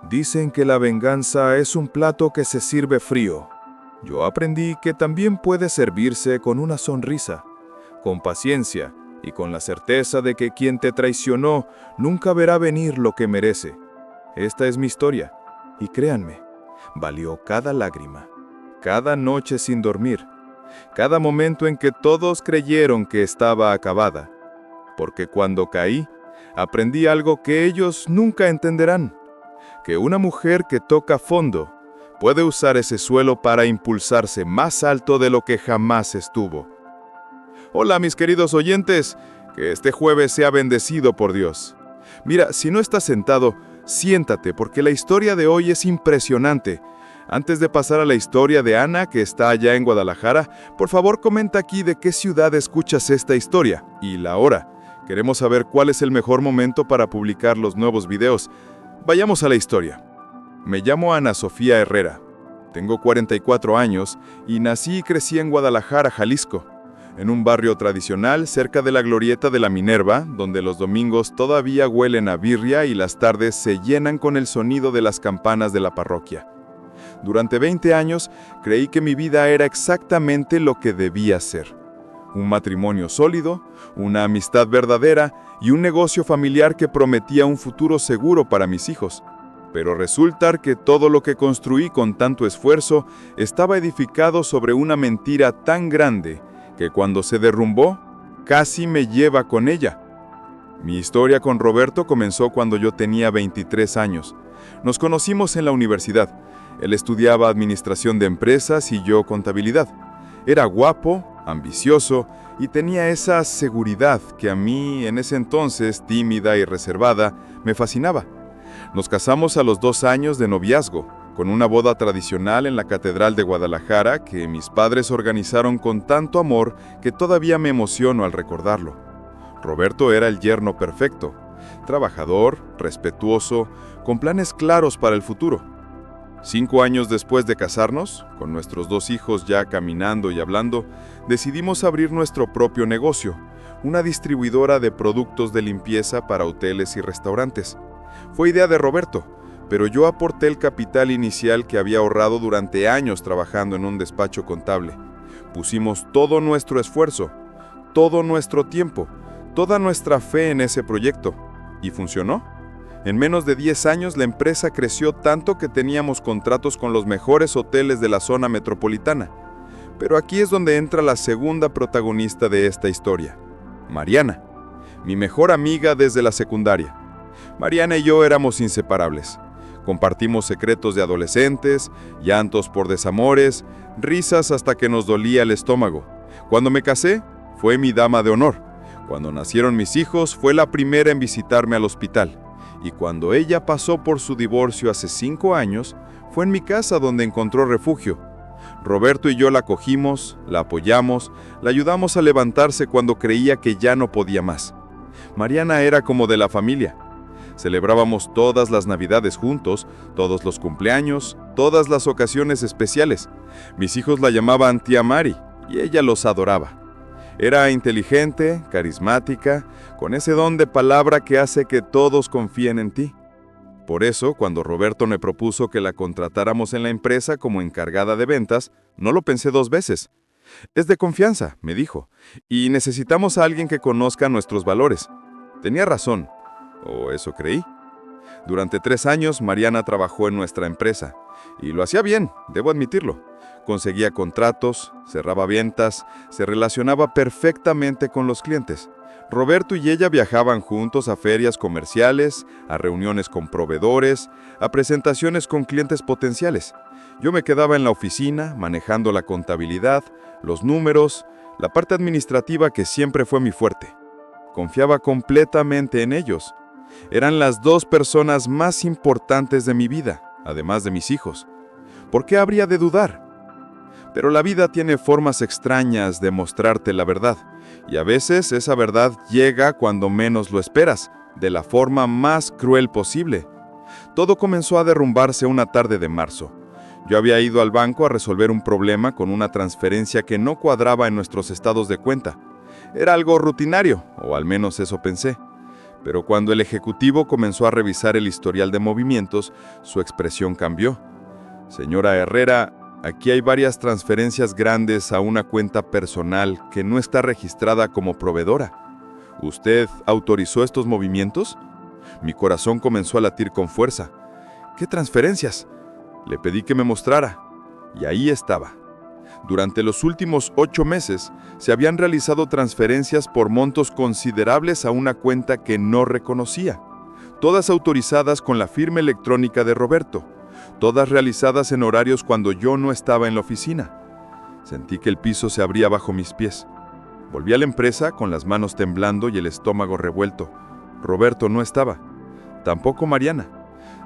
Dicen que la venganza es un plato que se sirve frío. Yo aprendí que también puede servirse con una sonrisa, con paciencia y con la certeza de que quien te traicionó nunca verá venir lo que merece. Esta es mi historia, y créanme, valió cada lágrima, cada noche sin dormir, cada momento en que todos creyeron que estaba acabada. Porque cuando caí, aprendí algo que ellos nunca entenderán, que una mujer que toca fondo puede usar ese suelo para impulsarse más alto de lo que jamás estuvo. Hola mis queridos oyentes, que este jueves sea bendecido por Dios. Mira, si no estás sentado, siéntate porque la historia de hoy es impresionante. Antes de pasar a la historia de Ana, que está allá en Guadalajara, por favor comenta aquí de qué ciudad escuchas esta historia y la hora. Queremos saber cuál es el mejor momento para publicar los nuevos videos. Vayamos a la historia. Me llamo Ana Sofía Herrera. Tengo 44 años y nací y crecí en Guadalajara, Jalisco, en un barrio tradicional cerca de la glorieta de la Minerva, donde los domingos todavía huelen a birria y las tardes se llenan con el sonido de las campanas de la parroquia. Durante 20 años creí que mi vida era exactamente lo que debía ser. Un matrimonio sólido, una amistad verdadera y un negocio familiar que prometía un futuro seguro para mis hijos. Pero resulta que todo lo que construí con tanto esfuerzo estaba edificado sobre una mentira tan grande que cuando se derrumbó, casi me lleva con ella. Mi historia con Roberto comenzó cuando yo tenía 23 años. Nos conocimos en la universidad. Él estudiaba administración de empresas y yo contabilidad. Era guapo, ambicioso y tenía esa seguridad que a mí, en ese entonces tímida y reservada, me fascinaba. Nos casamos a los 2 años de noviazgo, con una boda tradicional en la Catedral de Guadalajara que mis padres organizaron con tanto amor que todavía me emociono al recordarlo. Roberto era el yerno perfecto, trabajador, respetuoso, con planes claros para el futuro. 5 años después de casarnos, con nuestros 2 hijos ya caminando y hablando, decidimos abrir nuestro propio negocio, una distribuidora de productos de limpieza para hoteles y restaurantes. Fue idea de Roberto, pero yo aporté el capital inicial que había ahorrado durante años trabajando en un despacho contable. Pusimos todo nuestro esfuerzo, todo nuestro tiempo, toda nuestra fe en ese proyecto. ¿Y funcionó? En menos de 10 años la empresa creció tanto que teníamos contratos con los mejores hoteles de la zona metropolitana. Pero aquí es donde entra la segunda protagonista de esta historia, Mariana, mi mejor amiga desde la secundaria. Mariana y yo éramos inseparables. Compartimos secretos de adolescentes, llantos por desamores, risas hasta que nos dolía el estómago. Cuando me casé, fue mi dama de honor. Cuando nacieron mis hijos, fue la primera en visitarme al hospital. Y cuando ella pasó por su divorcio hace 5 años, fue en mi casa donde encontró refugio. Roberto y yo la acogimos, la apoyamos, la ayudamos a levantarse cuando creía que ya no podía más. Mariana era como de la familia. Celebrábamos todas las Navidades juntos, todos los cumpleaños, todas las ocasiones especiales. Mis hijos la llamaban tía Mari y ella los adoraba. Era inteligente, carismática, con ese don de palabra que hace que todos confíen en ti. Por eso, cuando Roberto me propuso que la contratáramos en la empresa como encargada de ventas, no lo pensé 2 veces. Es de confianza, me dijo, y necesitamos a alguien que conozca nuestros valores. Tenía razón, o eso creí. Durante 3 años, Mariana trabajó en nuestra empresa, y lo hacía bien, debo admitirlo. Conseguía contratos, cerraba ventas, se relacionaba perfectamente con los clientes. Roberto y ella viajaban juntos a ferias comerciales, a reuniones con proveedores, a presentaciones con clientes potenciales. Yo me quedaba en la oficina, manejando la contabilidad, los números, la parte administrativa que siempre fue mi fuerte. Confiaba completamente en ellos. Eran las 2 personas más importantes de mi vida, además de mis hijos. ¿Por qué habría de dudar? Pero la vida tiene formas extrañas de mostrarte la verdad, y a veces esa verdad llega cuando menos lo esperas, de la forma más cruel posible. Todo comenzó a derrumbarse una tarde de marzo. Yo había ido al banco a resolver un problema con una transferencia que no cuadraba en nuestros estados de cuenta. Era algo rutinario, o al menos eso pensé. Pero cuando el ejecutivo comenzó a revisar el historial de movimientos, su expresión cambió. Señora Herrera, aquí hay varias transferencias grandes a una cuenta personal que no está registrada como proveedora. ¿Usted autorizó estos movimientos? Mi corazón comenzó a latir con fuerza. ¿Qué transferencias? Le pedí que me mostrara. Y ahí estaba. Durante los últimos 8 meses, se habían realizado transferencias por montos considerables a una cuenta que no reconocía. Todas autorizadas con la firma electrónica de Roberto. Todas realizadas en horarios cuando yo no estaba en la oficina. Sentí que el piso se abría bajo mis pies. Volví a la empresa con las manos temblando y el estómago revuelto. Roberto no estaba. Tampoco Mariana.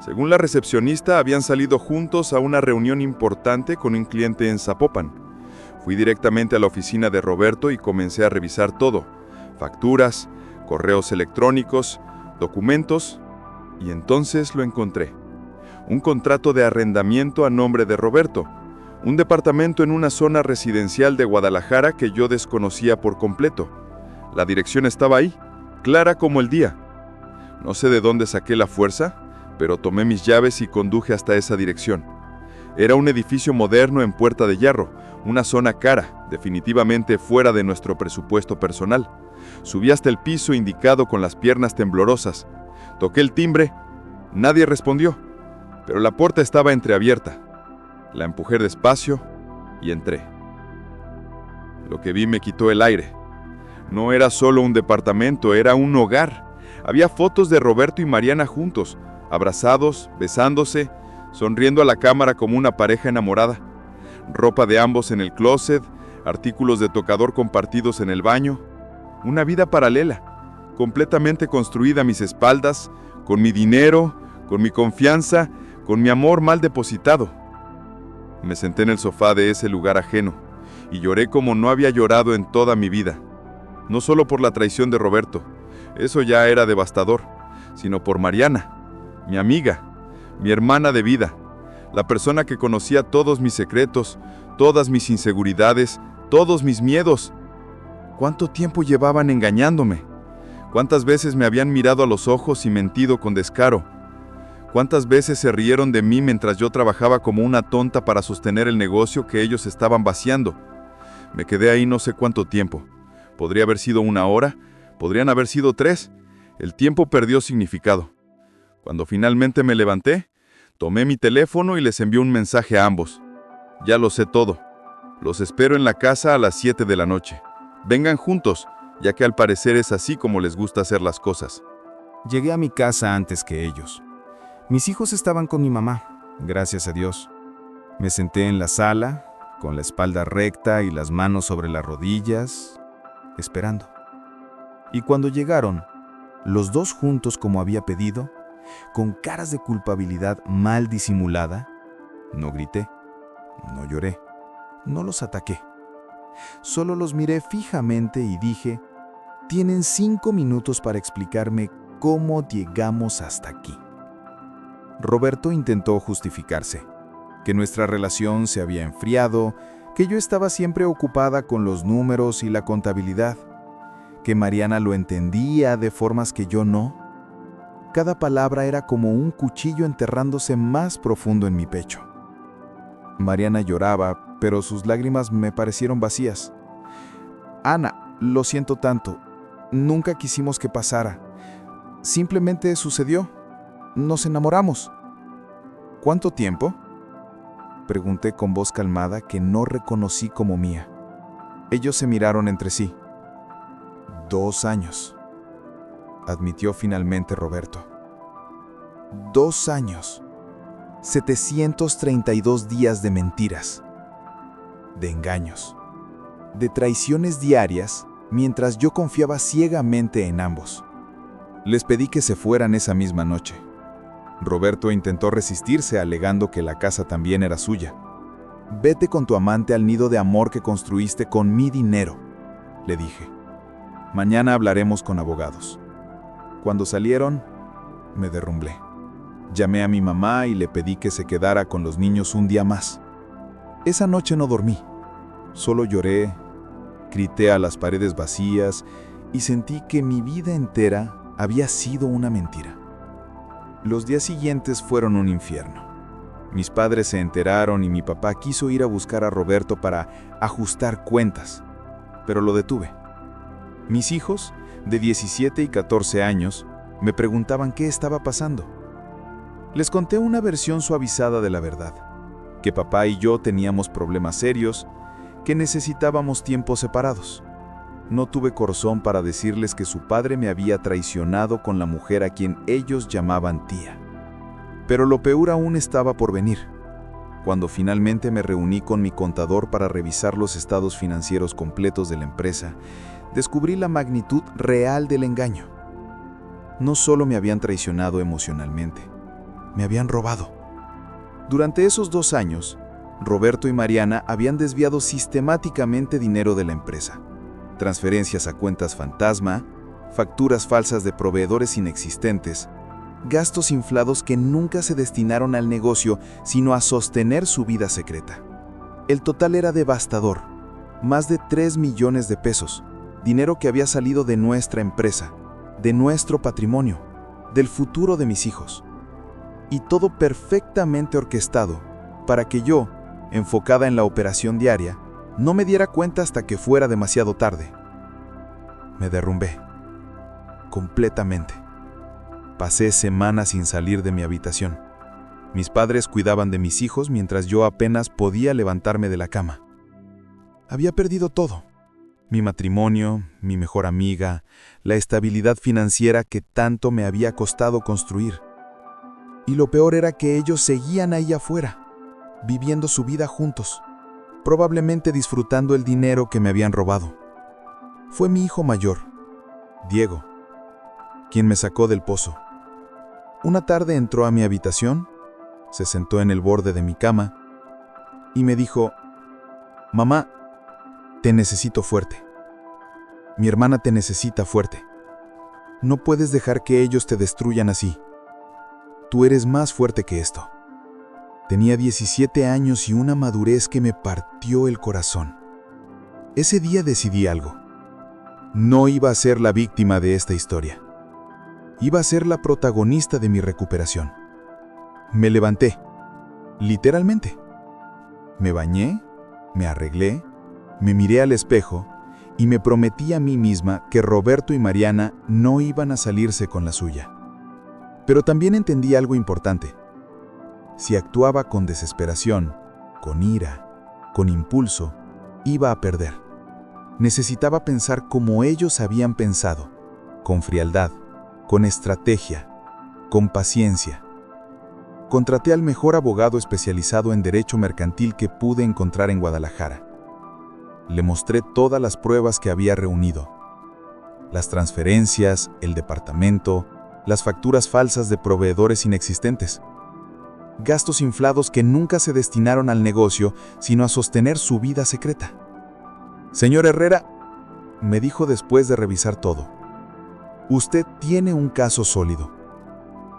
Según la recepcionista, habían salido juntos a una reunión importante con un cliente en Zapopan. Fui directamente a la oficina de Roberto y comencé a revisar todo. Facturas, correos electrónicos, documentos, y entonces lo encontré. Un contrato de arrendamiento a nombre de Roberto. Un departamento en una zona residencial de Guadalajara que yo desconocía por completo. La dirección estaba ahí, clara como el día. No sé de dónde saqué la fuerza, pero tomé mis llaves y conduje hasta esa dirección. Era un edificio moderno en Puerta de Hierro, una zona cara, definitivamente fuera de nuestro presupuesto personal. Subí hasta el piso indicado con las piernas temblorosas. Toqué el timbre, nadie respondió, pero la puerta estaba entreabierta. La empujé despacio y entré. Lo que vi me quitó el aire. No era solo un departamento, era un hogar. Había fotos de Roberto y Mariana juntos, abrazados, besándose, sonriendo a la cámara como una pareja enamorada. Ropa de ambos en el closet, artículos de tocador compartidos en el baño. Una vida paralela, completamente construida a mis espaldas, con mi dinero, con mi confianza, con mi amor mal depositado. Me senté en el sofá de ese lugar ajeno y lloré como no había llorado en toda mi vida. No solo por la traición de Roberto, eso ya era devastador, sino por Mariana, mi amiga, mi hermana de vida, la persona que conocía todos mis secretos, todas mis inseguridades, todos mis miedos. ¿Cuánto tiempo llevaban engañándome? ¿Cuántas veces me habían mirado a los ojos y mentido con descaro? ¿Cuántas veces se rieron de mí mientras yo trabajaba como una tonta para sostener el negocio que ellos estaban vaciando? Me quedé ahí no sé cuánto tiempo. Podría haber sido 1 hora, podrían haber sido 3. El tiempo perdió significado. Cuando finalmente me levanté, tomé mi teléfono y les envié un mensaje a ambos. Ya lo sé todo. Los espero en la casa a las 7 de la noche. Vengan juntos, ya que al parecer es así como les gusta hacer las cosas. Llegué a mi casa antes que ellos. Mis hijos estaban con mi mamá, gracias a Dios. Me senté en la sala, con la espalda recta y las manos sobre las rodillas, esperando. Y cuando llegaron, los dos juntos como había pedido, con caras de culpabilidad mal disimulada, no grité, no lloré, no los ataqué. Solo los miré fijamente y dije, tienen 5 minutos para explicarme cómo llegamos hasta aquí. Roberto intentó justificarse, que nuestra relación se había enfriado, que yo estaba siempre ocupada con los números y la contabilidad, que Mariana lo entendía de formas que yo no. Cada palabra era como un cuchillo enterrándose más profundo en mi pecho. Mariana lloraba, pero sus lágrimas me parecieron vacías. Ana, lo siento tanto. Nunca quisimos que pasara. Simplemente sucedió. Nos enamoramos. ¿Cuánto tiempo? Pregunté con voz calmada que no reconocí como mía. Ellos se miraron entre sí. 2 años, admitió finalmente Roberto. 2 años. 732 días de mentiras, de engaños, de traiciones diarias, mientras yo confiaba ciegamente en ambos. Les pedí que se fueran esa misma noche. Roberto intentó resistirse alegando que la casa también era suya. Vete con tu amante al nido de amor que construiste con mi dinero, le dije. Mañana hablaremos con abogados. Cuando salieron, me derrumbé. Llamé a mi mamá y le pedí que se quedara con los niños un día más. Esa noche no dormí. Solo lloré, grité a las paredes vacías y sentí que mi vida entera había sido una mentira. Los días siguientes fueron un infierno. Mis padres se enteraron y mi papá quiso ir a buscar a Roberto para ajustar cuentas, pero lo detuve. Mis hijos, de 17 y 14 años, me preguntaban qué estaba pasando. Les conté una versión suavizada de la verdad, que papá y yo teníamos problemas serios, que necesitábamos tiempos separados. No tuve corazón para decirles que su padre me había traicionado con la mujer a quien ellos llamaban tía. Pero lo peor aún estaba por venir. Cuando finalmente me reuní con mi contador para revisar los estados financieros completos de la empresa, descubrí la magnitud real del engaño. No solo me habían traicionado emocionalmente, me habían robado. Durante esos 2 años, Roberto y Mariana habían desviado sistemáticamente dinero de la empresa. Transferencias a cuentas fantasma, facturas falsas de proveedores inexistentes, gastos inflados que nunca se destinaron al negocio, sino a sostener su vida secreta. El total era devastador, más de 3 millones de pesos, dinero que había salido de nuestra empresa, de nuestro patrimonio, del futuro de mis hijos. Y todo perfectamente orquestado para que yo, enfocada en la operación diaria, no me diera cuenta hasta que fuera demasiado tarde. Me derrumbé, completamente. Pasé semanas sin salir de mi habitación. Mis padres cuidaban de mis hijos mientras yo apenas podía levantarme de la cama. Había perdido todo. Mi matrimonio, mi mejor amiga, la estabilidad financiera que tanto me había costado construir. Y lo peor era que ellos seguían ahí afuera, viviendo su vida juntos, probablemente disfrutando el dinero que me habían robado. Fue mi hijo mayor, Diego, quien me sacó del pozo. Una tarde entró a mi habitación, se sentó en el borde de mi cama y me dijo: «Mamá, te necesito fuerte. Mi hermana te necesita fuerte. No puedes dejar que ellos te destruyan así. Tú eres más fuerte que esto». Tenía 17 años y una madurez que me partió el corazón. Ese día decidí algo. No iba a ser la víctima de esta historia. Iba a ser la protagonista de mi recuperación. Me levanté, literalmente. Me bañé, me arreglé, me miré al espejo y me prometí a mí misma que Roberto y Mariana no iban a salirse con la suya. Pero también entendí algo importante. Si actuaba con desesperación, con ira, con impulso, iba a perder. Necesitaba pensar como ellos habían pensado, con frialdad, con estrategia, con paciencia. Contraté al mejor abogado especializado en derecho mercantil que pude encontrar en Guadalajara. Le mostré todas las pruebas que había reunido. Las transferencias, el departamento, las facturas falsas de proveedores inexistentes. Gastos inflados que nunca se destinaron al negocio, sino a sostener su vida secreta. «Señor Herrera», me dijo después de revisar todo, «usted tiene un caso sólido,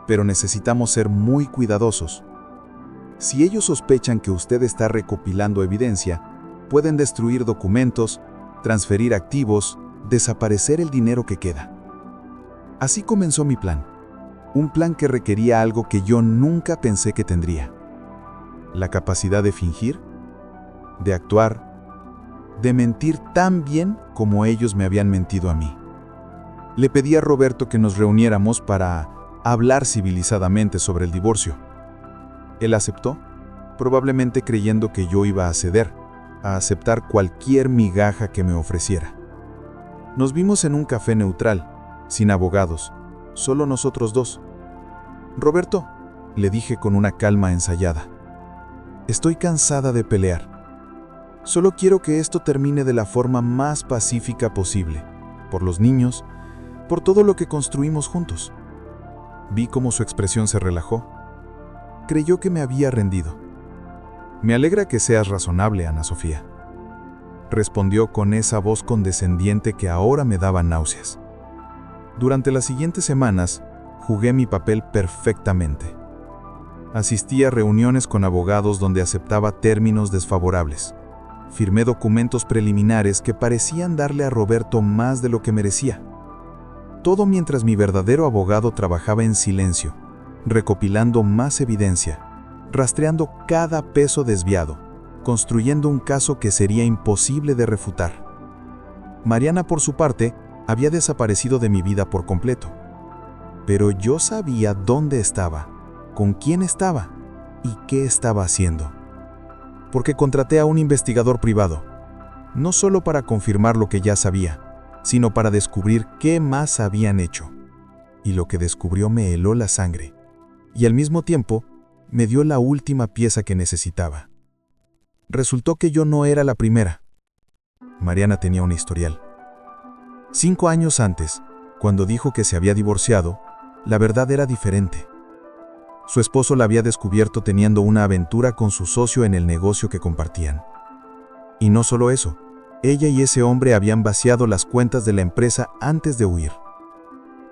pero necesitamos ser muy cuidadosos. Si ellos sospechan que usted está recopilando evidencia, pueden destruir documentos, transferir activos, desaparecer el dinero que queda». Así comenzó mi plan. Un plan que requería algo que yo nunca pensé que tendría. La capacidad de fingir, de actuar, de mentir tan bien como ellos me habían mentido a mí. Le pedí a Roberto que nos reuniéramos para hablar civilizadamente sobre el divorcio. Él aceptó, probablemente creyendo que yo iba a ceder, a aceptar cualquier migaja que me ofreciera. Nos vimos en un café neutral, sin abogados, solo nosotros dos. «Roberto», le dije con una calma ensayada, «estoy cansada de pelear. Solo quiero que esto termine de la forma más pacífica posible, por los niños, por todo lo que construimos juntos». Vi cómo su expresión se relajó. Creyó que me había rendido. «Me alegra que seas razonable, Ana Sofía», respondió con esa voz condescendiente que ahora me daba náuseas. Durante las siguientes semanas, jugué mi papel perfectamente. Asistí a reuniones con abogados donde aceptaba términos desfavorables. Firmé documentos preliminares que parecían darle a Roberto más de lo que merecía. Todo mientras mi verdadero abogado trabajaba en silencio, recopilando más evidencia, rastreando cada peso desviado, construyendo un caso que sería imposible de refutar. Mariana, por su parte, había desaparecido de mi vida por completo. Pero yo sabía dónde estaba, con quién estaba y qué estaba haciendo. Porque contraté a un investigador privado, no solo para confirmar lo que ya sabía, sino para descubrir qué más habían hecho. Y lo que descubrió me heló la sangre, y al mismo tiempo me dio la última pieza que necesitaba. Resultó que yo no era la primera. Mariana tenía un historial. 5 años antes, cuando dijo que se había divorciado, la verdad era diferente. Su esposo la había descubierto teniendo una aventura con su socio en el negocio que compartían. Y no solo eso, ella y ese hombre habían vaciado las cuentas de la empresa antes de huir.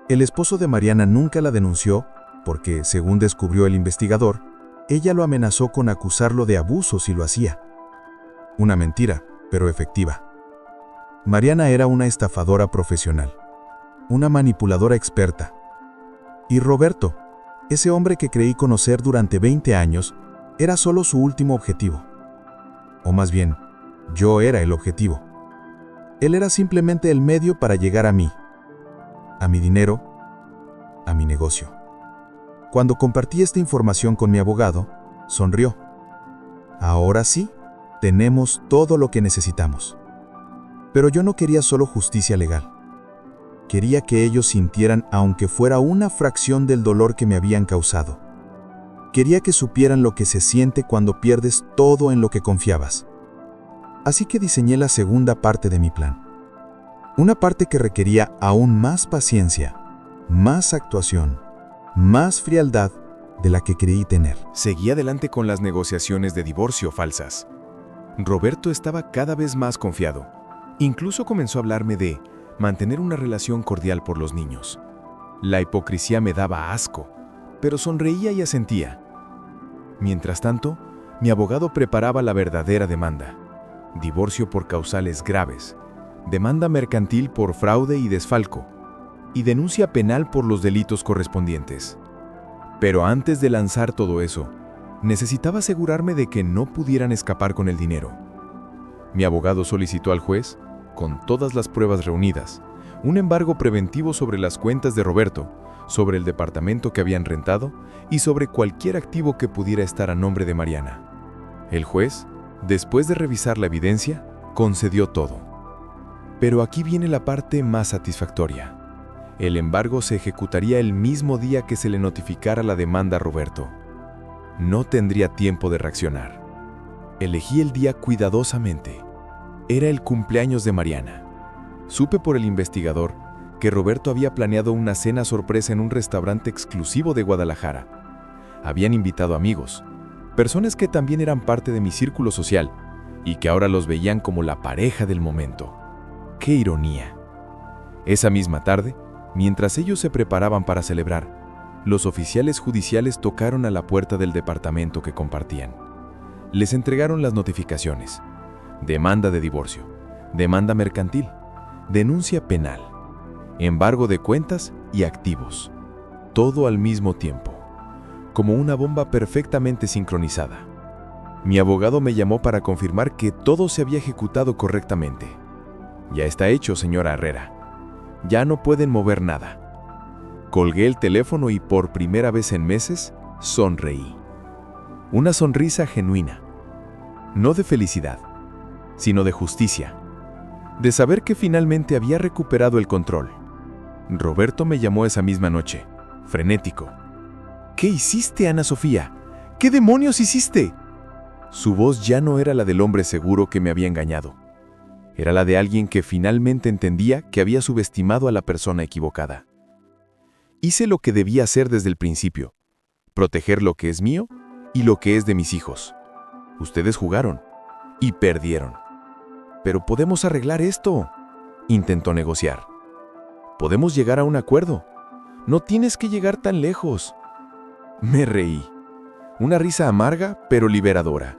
El esposo de Mariana nunca la denunció porque, según descubrió el investigador, ella lo amenazó con acusarlo de abuso si lo hacía. Una mentira, pero efectiva. Mariana era una estafadora profesional, una manipuladora experta. Y Roberto, ese hombre que creí conocer durante 20 años, era solo su último objetivo. O más bien, yo era el objetivo. Él era simplemente el medio para llegar a mí, a mi dinero, a mi negocio. Cuando compartí esta información con mi abogado, sonrió. Ahora sí, tenemos todo lo que necesitamos. Pero yo no quería solo justicia legal. Quería que ellos sintieran aunque fuera una fracción del dolor que me habían causado. Quería que supieran lo que se siente cuando pierdes todo en lo que confiabas. Así que diseñé la segunda parte de mi plan. Una parte que requería aún más paciencia, más actuación, más frialdad de la que creí tener. Seguí adelante con las negociaciones de divorcio falsas. Roberto estaba cada vez más confiado. Incluso comenzó a hablarme de mantener una relación cordial por los niños. La hipocresía me daba asco, pero sonreía y asentía. Mientras tanto, mi abogado preparaba la verdadera demanda. Divorcio por causales graves, demanda mercantil por fraude y desfalco, y denuncia penal por los delitos correspondientes. Pero antes de lanzar todo eso, necesitaba asegurarme de que no pudieran escapar con el dinero. Mi abogado solicitó al juez, con todas las pruebas reunidas, un embargo preventivo sobre las cuentas de Roberto, sobre el departamento que habían rentado y sobre cualquier activo que pudiera estar a nombre de Mariana. El juez, después de revisar la evidencia, concedió todo. Pero aquí viene la parte más satisfactoria. El embargo se ejecutaría el mismo día que se le notificara la demanda a Roberto. No tendría tiempo de reaccionar. Elegí el día cuidadosamente. Era el cumpleaños de Mariana. Supe por el investigador que Roberto había planeado una cena sorpresa en un restaurante exclusivo de Guadalajara. Habían invitado amigos, personas que también eran parte de mi círculo social y que ahora los veían como la pareja del momento. ¡Qué ironía! Esa misma tarde, mientras ellos se preparaban para celebrar, los oficiales judiciales tocaron a la puerta del departamento que compartían. Les entregaron las notificaciones: demanda de divorcio, demanda mercantil, denuncia penal, embargo de cuentas y activos. Todo al mismo tiempo, como una bomba perfectamente sincronizada. Mi abogado me llamó para confirmar que todo se había ejecutado correctamente. Ya está hecho, señora Herrera. Ya no pueden mover nada. Colgué el teléfono y por primera vez en meses, sonreí. Una sonrisa genuina. No de felicidad, sino de justicia. De saber que finalmente había recuperado el control. Roberto me llamó esa misma noche, frenético. ¿Qué hiciste, Ana Sofía? ¿Qué demonios hiciste? Su voz ya no era la del hombre seguro que me había engañado. Era la de alguien que finalmente entendía que había subestimado a la persona equivocada. Hice lo que debía hacer desde el principio: proteger lo que es mío y lo que es de mis hijos. Ustedes jugaron y perdieron. Pero podemos arreglar esto, intentó negociar. Podemos llegar a un acuerdo. No tienes que llegar tan lejos. Me reí. Una risa amarga, pero liberadora.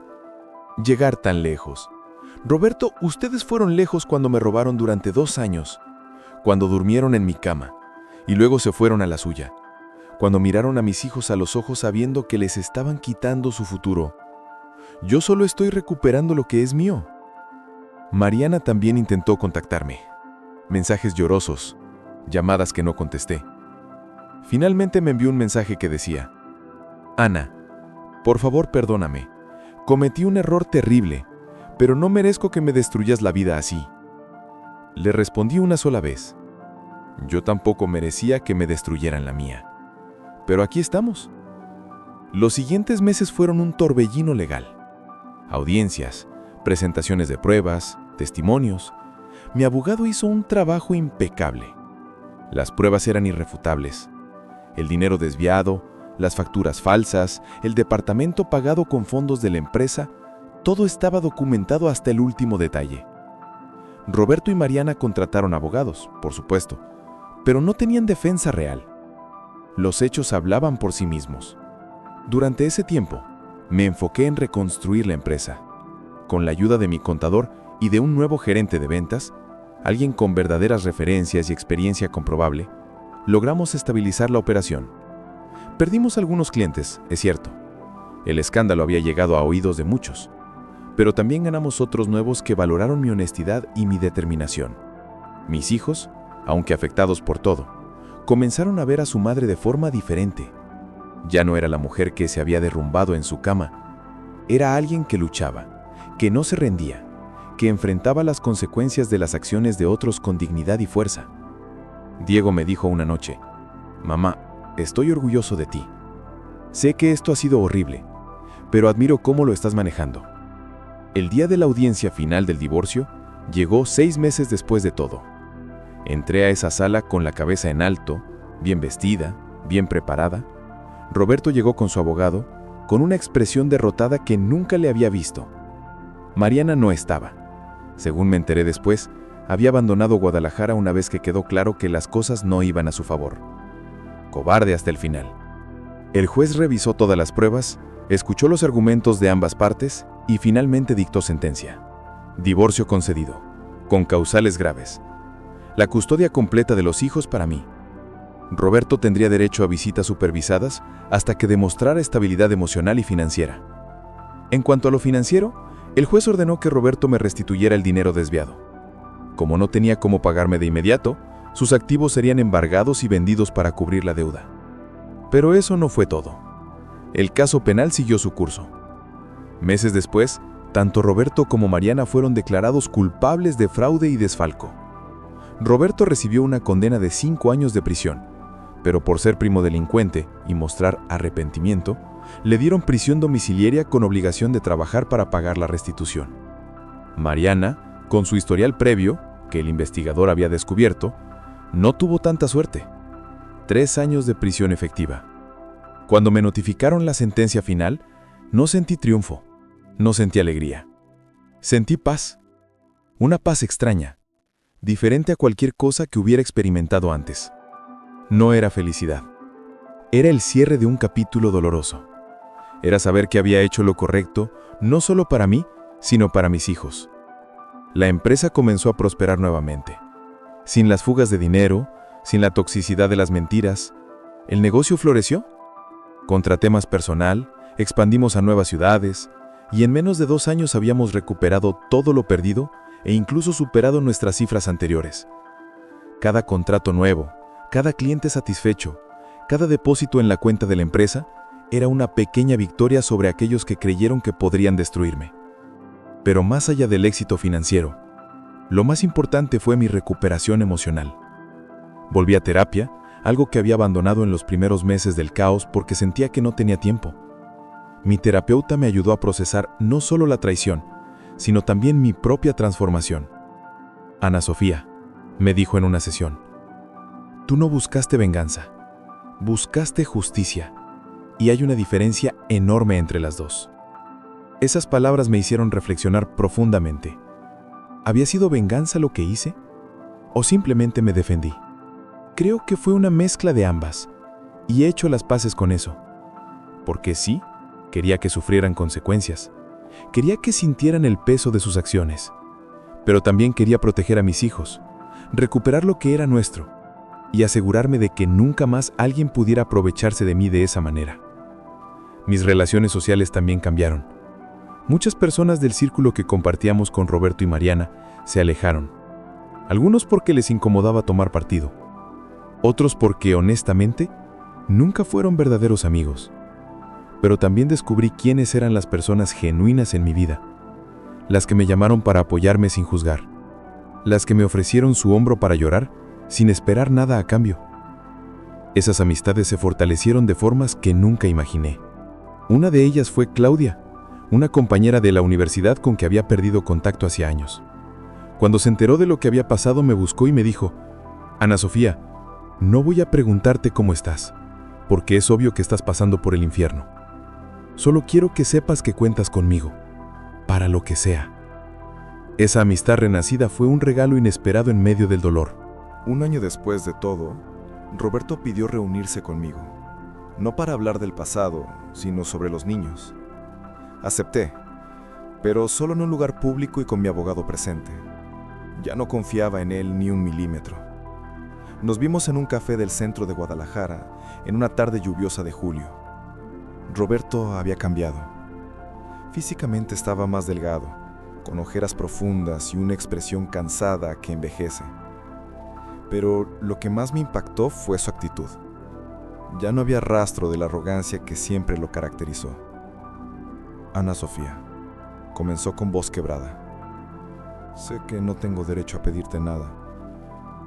Llegar tan lejos. Roberto, ustedes fueron lejos cuando me robaron durante 2 años, cuando durmieron en mi cama, y luego se fueron a la suya. Cuando miraron a mis hijos a los ojos sabiendo que les estaban quitando su futuro, yo solo estoy recuperando lo que es mío. Mariana también intentó contactarme. Mensajes llorosos, llamadas que no contesté. Finalmente me envió un mensaje que decía: Ana, por favor perdóname. Cometí un error terrible, pero no merezco que me destruyas la vida así. Le respondí una sola vez. Yo tampoco merecía que me destruyeran la mía. Pero aquí estamos. Los siguientes meses fueron un torbellino legal. Audiencias, presentaciones de pruebas, testimonios. Mi abogado hizo un trabajo impecable. Las pruebas eran irrefutables. El dinero desviado, las facturas falsas, el departamento pagado con fondos de la empresa, todo estaba documentado hasta el último detalle. Roberto y Mariana contrataron abogados, por supuesto, pero no tenían defensa real. Los hechos hablaban por sí mismos. Durante ese tiempo, me enfoqué en reconstruir la empresa. Con la ayuda de mi contador y de un nuevo gerente de ventas, alguien con verdaderas referencias y experiencia comprobable, logramos estabilizar la operación. Perdimos algunos clientes, es cierto. El escándalo había llegado a oídos de muchos, pero también ganamos otros nuevos que valoraron mi honestidad y mi determinación. Mis hijos, aunque afectados por todo, comenzaron a ver a su madre de forma diferente. Ya no era la mujer que se había derrumbado en su cama. Era alguien que luchaba, que no se rendía, que enfrentaba las consecuencias de las acciones de otros con dignidad y fuerza. Diego me dijo una noche: Mamá, estoy orgulloso de ti. Sé que esto ha sido horrible, pero admiro cómo lo estás manejando. El día de la audiencia final del divorcio llegó 6 meses después de todo. Entré a esa sala con la cabeza en alto, bien vestida, bien preparada. Roberto llegó con su abogado, con una expresión derrotada que nunca le había visto. Mariana no estaba. Según me enteré después, había abandonado Guadalajara una vez que quedó claro que las cosas no iban a su favor. Cobarde hasta el final. El juez revisó todas las pruebas, escuchó los argumentos de ambas partes y finalmente dictó sentencia. Divorcio concedido, con causales graves. La custodia completa de los hijos para mí. Roberto tendría derecho a visitas supervisadas hasta que demostrara estabilidad emocional y financiera. En cuanto a lo financiero, el juez ordenó que Roberto me restituyera el dinero desviado. Como no tenía cómo pagarme de inmediato, sus activos serían embargados y vendidos para cubrir la deuda. Pero eso no fue todo. El caso penal siguió su curso. Meses después, tanto Roberto como Mariana fueron declarados culpables de fraude y desfalco. Roberto recibió una condena de 5 años de prisión, pero por ser primo delincuente y mostrar arrepentimiento, le dieron prisión domiciliaria con obligación de trabajar para pagar la restitución. Mariana, con su historial previo, que el investigador había descubierto, no tuvo tanta suerte. 3 años de prisión efectiva. Cuando me notificaron la sentencia final, no sentí triunfo, no sentí alegría. Sentí paz. Una paz extraña, diferente a cualquier cosa que hubiera experimentado antes. No era felicidad. Era el cierre de un capítulo doloroso. Era saber que había hecho lo correcto, no solo para mí, sino para mis hijos. La empresa comenzó a prosperar nuevamente. Sin las fugas de dinero, sin la toxicidad de las mentiras, el negocio floreció. Contraté más personal, expandimos a nuevas ciudades, y en menos de 2 años habíamos recuperado todo lo perdido e incluso superado nuestras cifras anteriores. Cada contrato nuevo, cada cliente satisfecho, cada depósito en la cuenta de la empresa era una pequeña victoria sobre aquellos que creyeron que podrían destruirme. Pero más allá del éxito financiero, lo más importante fue mi recuperación emocional. Volví a terapia, algo que había abandonado en los primeros meses del caos porque sentía que no tenía tiempo. Mi terapeuta me ayudó a procesar no solo la traición, sino también mi propia transformación. Ana Sofía, me dijo en una sesión, tú no buscaste venganza, buscaste justicia, y hay una diferencia enorme entre las dos. Esas palabras me hicieron reflexionar profundamente. ¿Había sido venganza lo que hice? ¿O simplemente me defendí? Creo que fue una mezcla de ambas, y he hecho las paces con eso. Porque sí, quería que sufrieran consecuencias. Quería que sintieran el peso de sus acciones. Pero también quería proteger a mis hijos, recuperar lo que era nuestro. y asegurarme de que nunca más alguien pudiera aprovecharse de mí de esa manera. Mis relaciones sociales también cambiaron. Muchas personas del círculo que compartíamos con Roberto y Mariana se alejaron. Algunos porque les incomodaba tomar partido. Otros porque, honestamente, nunca fueron verdaderos amigos. Pero también descubrí quiénes eran las personas genuinas en mi vida. Las que me llamaron para apoyarme sin juzgar. Las que me ofrecieron su hombro para llorar sin esperar nada a cambio. Esas amistades se fortalecieron de formas que nunca imaginé. Una de ellas fue Claudia, una compañera de la universidad con que había perdido contacto hacía años. Cuando se enteró de lo que había pasado, me buscó y me dijo: Ana Sofía, no voy a preguntarte cómo estás, porque es obvio que estás pasando por el infierno. Solo quiero que sepas que cuentas conmigo, para lo que sea. Esa amistad renacida fue un regalo inesperado en medio del dolor. Un año después de todo, Roberto pidió reunirse conmigo, no para hablar del pasado, sino sobre los niños. Acepté, pero solo en un lugar público y con mi abogado presente. Ya no confiaba en él ni un milímetro. Nos vimos en un café del centro de Guadalajara, en una tarde lluviosa de julio. Roberto había cambiado. Físicamente estaba más delgado, con ojeras profundas y una expresión cansada que envejece. Pero lo que más me impactó fue su actitud. Ya no había rastro de la arrogancia que siempre lo caracterizó. Ana Sofía, comenzó con voz quebrada. Sé que no tengo derecho a pedirte nada,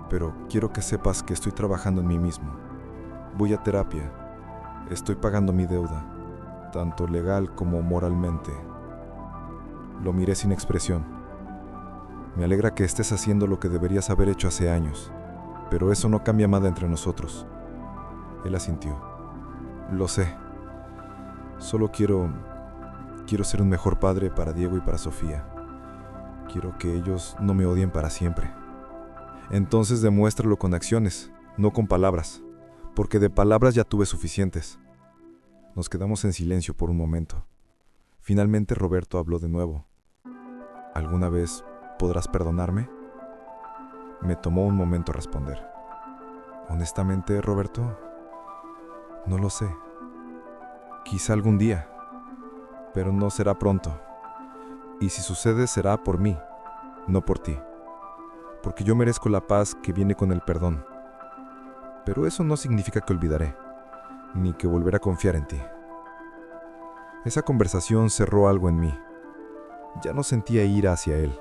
pero quiero que sepas que estoy trabajando en mí mismo. Voy a terapia. Estoy pagando mi deuda, tanto legal como moralmente. Lo miré sin expresión. Me alegra que estés haciendo lo que deberías haber hecho hace años, pero eso no cambia nada entre nosotros. Él asintió. Lo sé. Solo quiero ser un mejor padre para Diego y para Sofía. Quiero que ellos no me odien para siempre. Entonces demuéstralo con acciones, no con palabras, porque de palabras ya tuve suficientes. Nos quedamos en silencio por un momento. Finalmente Roberto habló de nuevo. ¿Alguna vez podrás perdonarme? Me tomó un momento responder. Honestamente, Roberto, no lo sé. Quizá algún día, pero no será pronto. Y si sucede, será por mí, no por ti. Porque yo merezco la paz que viene con el perdón. Pero eso no significa que olvidaré, ni que volveré a confiar en ti. Esa conversación cerró algo en mí. Ya no sentía ira hacia él,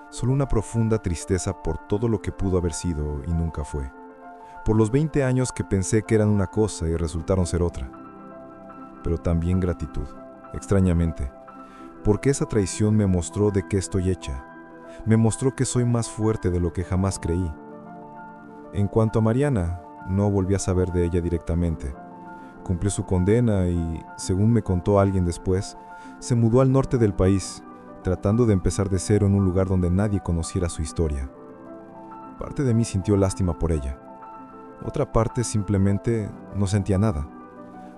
solo una profunda tristeza por todo lo que pudo haber sido y nunca fue. Por los 20 años que pensé que eran una cosa y resultaron ser otra. Pero también gratitud, extrañamente, porque esa traición me mostró de qué estoy hecha. Me mostró que soy más fuerte de lo que jamás creí. En cuanto a Mariana, no volví a saber de ella directamente. Cumplió su condena y, según me contó alguien después, se mudó al norte del país, tratando de empezar de cero en un lugar donde nadie conociera su historia. Parte de mí sintió lástima por ella. Otra parte simplemente no sentía nada.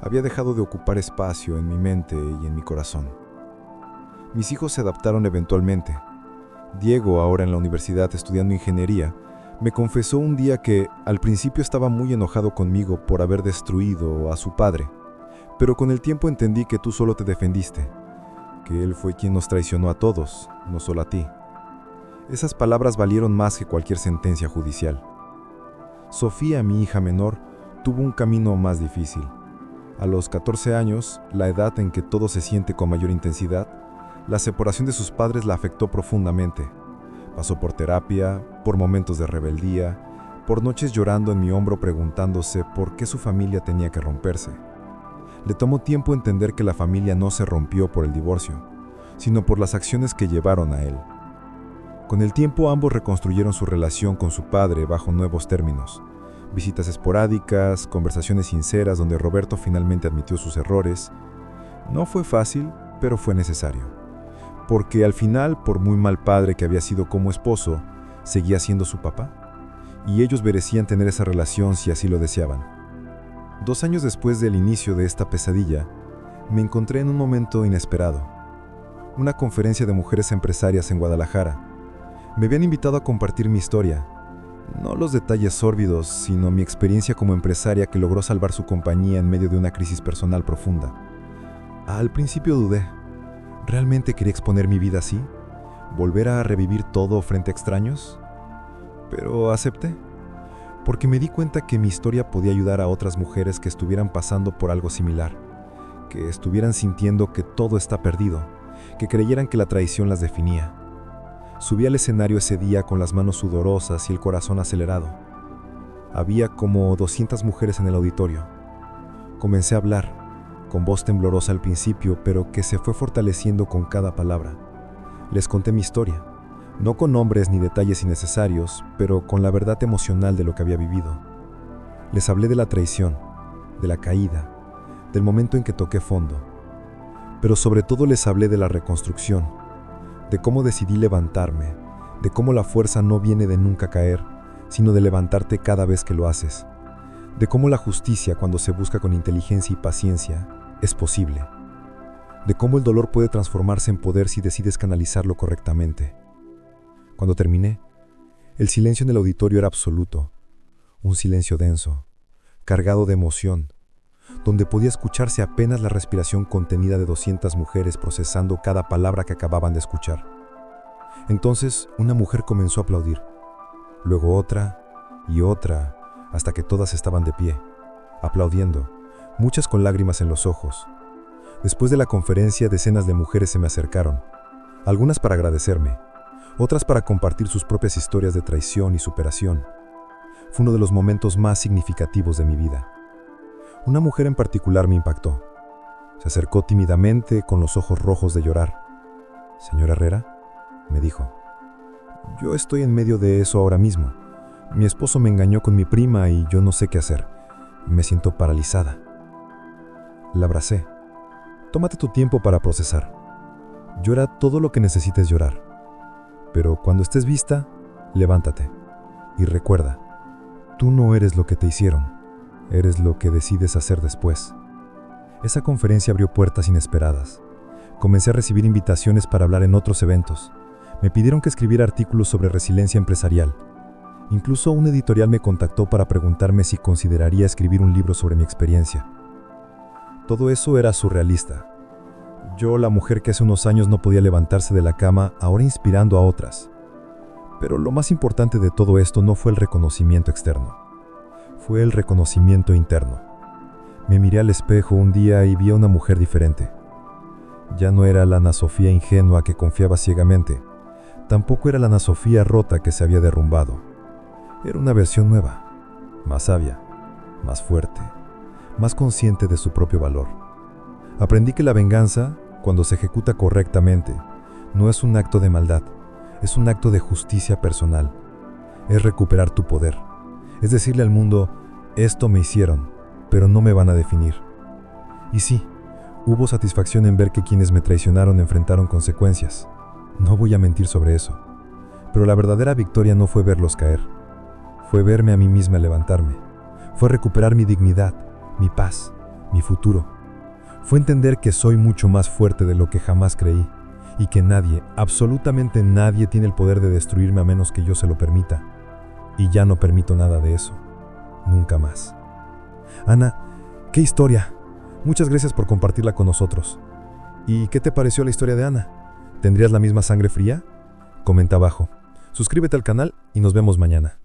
Había dejado de ocupar espacio en mi mente y en mi corazón. Mis hijos se adaptaron eventualmente. Diego, ahora en la universidad estudiando ingeniería, me confesó un día que al principio estaba muy enojado conmigo por haber destruido a su padre, pero con el tiempo entendí que tú solo te defendiste, que él fue quien nos traicionó a todos, no solo a ti. Esas palabras valieron más que cualquier sentencia judicial. Sofía, mi hija menor, tuvo un camino más difícil. A los 14 años, la edad en que todo se siente con mayor intensidad, la separación de sus padres la afectó profundamente. Pasó por terapia, por momentos de rebeldía, por noches llorando en mi hombro preguntándose por qué su familia tenía que romperse. Le tomó tiempo entender que la familia no se rompió por el divorcio, sino por las acciones que llevaron a él. Con el tiempo ambos reconstruyeron su relación con su padre bajo nuevos términos. Visitas esporádicas, conversaciones sinceras donde Roberto finalmente admitió sus errores. No fue fácil, pero fue necesario. Porque al final, por muy mal padre que había sido como esposo, seguía siendo su papá. Y ellos merecían tener esa relación si así lo deseaban. 2 años después del inicio de esta pesadilla, me encontré en un momento inesperado. Una conferencia de mujeres empresarias en Guadalajara. Me habían invitado a compartir mi historia, No los detalles sórdidos, sino mi experiencia como empresaria que logró salvar su compañía en medio de una crisis personal profunda. Al principio dudé. ¿Realmente quería exponer mi vida así? ¿Volver a revivir todo frente a extraños? Pero acepté, porque me di cuenta que mi historia podía ayudar a otras mujeres que estuvieran pasando por algo similar, que estuvieran sintiendo que todo está perdido, que creyeran que la traición las definía. Subí al escenario ese día con las manos sudorosas y el corazón acelerado. Había como 200 mujeres en el auditorio. Comencé a hablar, con voz temblorosa al principio, pero que se fue fortaleciendo con cada palabra. Les conté mi historia, no con nombres ni detalles innecesarios, pero con la verdad emocional de lo que había vivido. Les hablé de la traición, de la caída, del momento en que toqué fondo. Pero sobre todo les hablé de la reconstrucción, de cómo decidí levantarme, de cómo la fuerza no viene de nunca caer, sino de levantarte cada vez que lo haces, de cómo la justicia, cuando se busca con inteligencia y paciencia, es posible, de cómo el dolor puede transformarse en poder si decides canalizarlo correctamente. Cuando terminé, el silencio en el auditorio era absoluto, un silencio denso, cargado de emoción, donde podía escucharse apenas la respiración contenida de 200 mujeres procesando cada palabra que acababan de escuchar. Entonces, una mujer comenzó a aplaudir, luego otra y otra, hasta que todas estaban de pie, aplaudiendo, muchas con lágrimas en los ojos. Después de la conferencia, decenas de mujeres se me acercaron, algunas para agradecerme, otras para compartir sus propias historias de traición y superación. Fue uno de los momentos más significativos de mi vida. Una mujer en particular me impactó. Se acercó tímidamente, con los ojos rojos de llorar. «Señora Herrera», me dijo, «yo estoy en medio de eso ahora mismo. Mi esposo me engañó con mi prima y yo no sé qué hacer. Me siento paralizada». La abracé. «Tómate tu tiempo para procesar. Llora todo lo que necesites llorar. Pero cuando estés vista, levántate. Y recuerda, tú no eres lo que te hicieron, eres lo que decides hacer después». Esa conferencia abrió puertas inesperadas. Comencé a recibir invitaciones para hablar en otros eventos. Me pidieron que escribiera artículos sobre resiliencia empresarial. Incluso un editorial me contactó para preguntarme si consideraría escribir un libro sobre mi experiencia. Todo eso era surrealista. Yo, la mujer que hace unos años no podía levantarse de la cama, ahora inspirando a otras. Pero lo más importante de todo esto no fue el reconocimiento externo. Fue el reconocimiento interno. Me miré al espejo un día y vi a una mujer diferente. Ya no era la Ana Sofía ingenua que confiaba ciegamente. Tampoco era la Ana Sofía rota que se había derrumbado. Era una versión nueva, más sabia, más fuerte, más consciente de su propio valor. Aprendí que la venganza, cuando se ejecuta correctamente, no es un acto de maldad, es un acto de justicia personal. Es recuperar tu poder. Es decirle al mundo, esto me hicieron, pero no me van a definir. Y sí, hubo satisfacción en ver que quienes me traicionaron enfrentaron consecuencias. No voy a mentir sobre eso. Pero la verdadera victoria no fue verlos caer. Fue verme a mí misma levantarme. Fue recuperar mi dignidad, mi paz, mi futuro. Fue entender que soy mucho más fuerte de lo que jamás creí y que nadie, absolutamente nadie, tiene el poder de destruirme a menos que yo se lo permita. Y ya no permito nada de eso. Nunca más. Ana, ¡qué historia! Muchas gracias por compartirla con nosotros. ¿Y qué te pareció la historia de Ana? ¿Tendrías la misma sangre fría? Comenta abajo. Suscríbete al canal y nos vemos mañana.